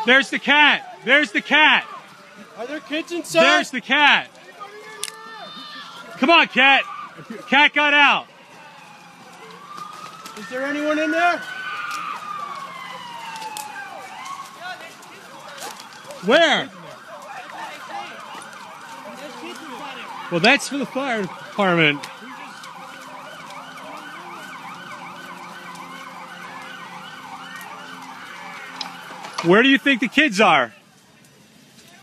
There's the cat. There's the cat. Are there kids inside? There's the cat. Come on, cat. Cat got out. Is there anyone in there? Where? Well, that's for the fire department. Where do you think the kids are?